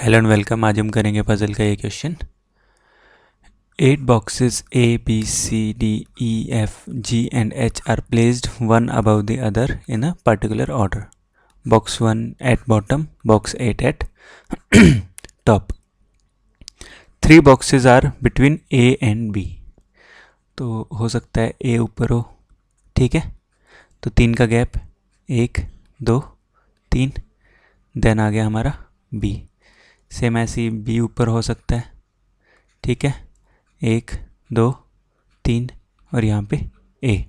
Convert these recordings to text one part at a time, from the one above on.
Hello and welcome. आज हम करेंगे पजल का ये question. 8 boxes A, B, C, D, E, F, G and H are placed one above the other in a particular order. Box 1 at bottom, box 8 at top. 3 boxes are between A and B. तो हो सकता है A ऊपर हो, ठीक है, तो 3 का गैप 1 2 3, देन आ गया हमारा B। सेम ऐसे ही बी ऊपर हो सकता है, ठीक है, 1 2 3 और यहाँ पे A.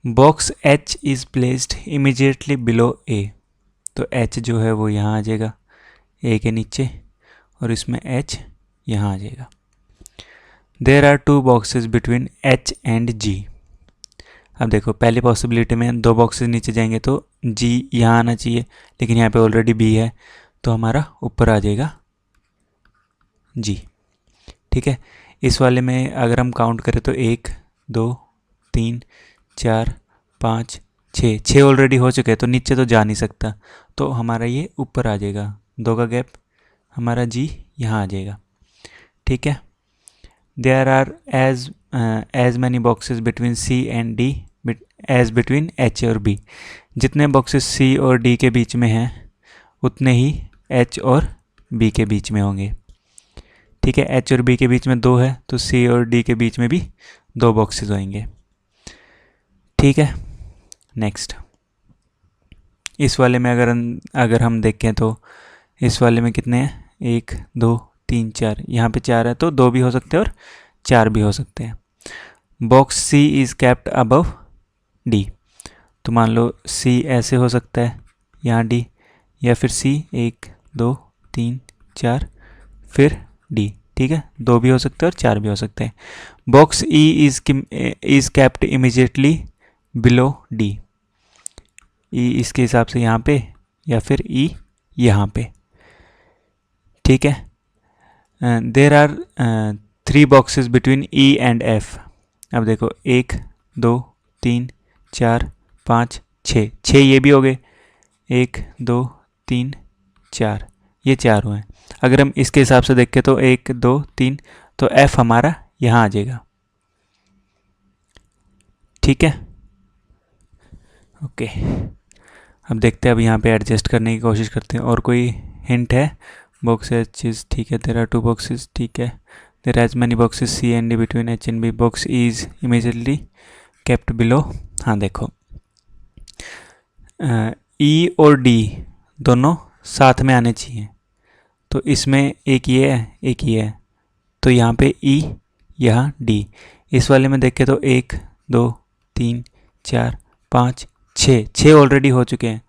Box H is placed immediately below A, तो एच जो है वो यहाँ आ जाएगा ए के नीचे और इसमें एच यहाँ आ जाएगा। There are 2 boxes between H and G. अब देखो पहली पॉसिबिलिटी में 2 बॉक्सेस नीचे जाएंगे तो जी यहाँ आना चाहिए, लेकिन यहाँ पे ऑलरेडी बी है तो हमारा ऊपर आ जाएगा जी, ठीक है। इस वाले में अगर हम काउंट करें तो 1 2 3 4 5 6 ऑलरेडी हो चुके हैं तो नीचे तो जा नहीं सकता, तो हमारा ये ऊपर आ जाएगा। 2 का गैप हमारा जी यहाँ आ जाएगा, ठीक है। There are as many boxes between C and D as between H और बी। जितने बॉक्सेस सी और डी के बीच में हैं उतने ही एच और बी के बीच में होंगे, ठीक है। एच और बी के बीच में 2 है तो सी और डी के बीच में भी 2 बॉक्सेस होंगे, ठीक है। नेक्स्ट इस वाले में अगर हम देखें तो इस वाले में कितने हैं, 1 2 3 4, यहाँ पे 4 है तो 2 भी हो सकते हैं और 4 भी हो सकते हैं। Box C is kept above D, तो मान लो सी ऐसे हो सकता है यहाँ डी, या फिर सी 1 2 3 4 फिर डी, ठीक है। 2 भी हो सकते हैं और 4 भी हो सकते हैं। Box E is kept immediately below D, E इसके हिसाब से यहाँ पे या फिर ई यहाँ पे, ठीक है। There are 3 boxes between E and F. अब देखो 1 2 3 4 5 6 ये भी हो गए, 1 2 3 4, ये 4 हुए। अगर हम इसके हिसाब से देखें तो 1 2 3, तो एफ हमारा यहाँ आ जाएगा, ठीक है। ओके, अब देखते हैं, अब यहाँ पे एडजस्ट करने की कोशिश करते हैं। और कोई हिंट है? बॉक्स एच इज, ठीक है, देयर आर 2 बॉक्सेस, ठीक है। There as many boxes C and D between H and B, box is immediately kept below. हाँ देखो ई और डी दोनों साथ में आने चाहिए, तो इसमें एक ये है एक ये है, तो यहाँ पे ई यहाँ डी। इस वाले में देखें तो 1 2 3 4 5 6 ऑलरेडी हो चुके हैं,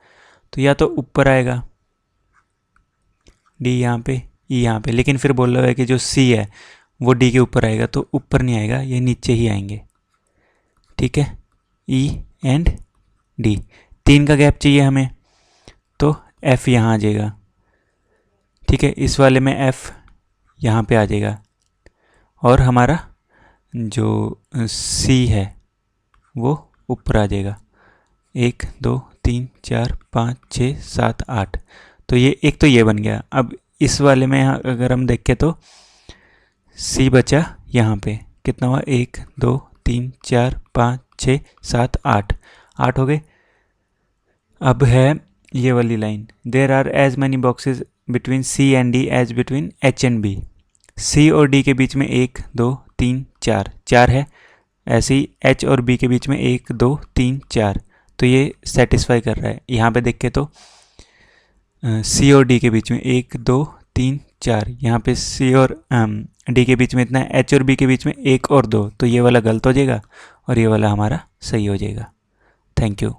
तो या तो ऊपर आएगा डी यहाँ पे ई यहाँ पे, लेकिन फिर बोल रहा है कि जो सी है वो डी के ऊपर आएगा, तो ऊपर नहीं आएगा, ये नीचे ही आएंगे, ठीक है। ई एंड डी, 3 का गैप चाहिए हमें, तो एफ यहाँ आ जाएगा, ठीक है। इस वाले में एफ यहाँ पे आ जाएगा और हमारा जो सी है वो ऊपर आ जाएगा। 1 2 3 4 5 6 7 8, तो ये एक तो ये बन गया। अब इस वाले में अगर हम देखें तो सी बचा यहाँ पे, कितना हुआ, 1 2 3 4 5 6 7 8 हो गए। अब है ये वाली line, there are as many boxes between C and D as between H and B. C और डी के बीच में 1 2 3 4 है, ऐसे ही एच और बी के बीच में 1 2 3 4, तो ये सेटिस्फाई कर रहा है। यहाँ पे देखें तो सी और डी के बीच में 1 2 3 4, यहाँ पे सी और डी के बीच में इतना है, एच और बी के बीच में 1 और 2, तो ये वाला गलत हो जाएगा और ये वाला हमारा सही हो जाएगा। Thank you.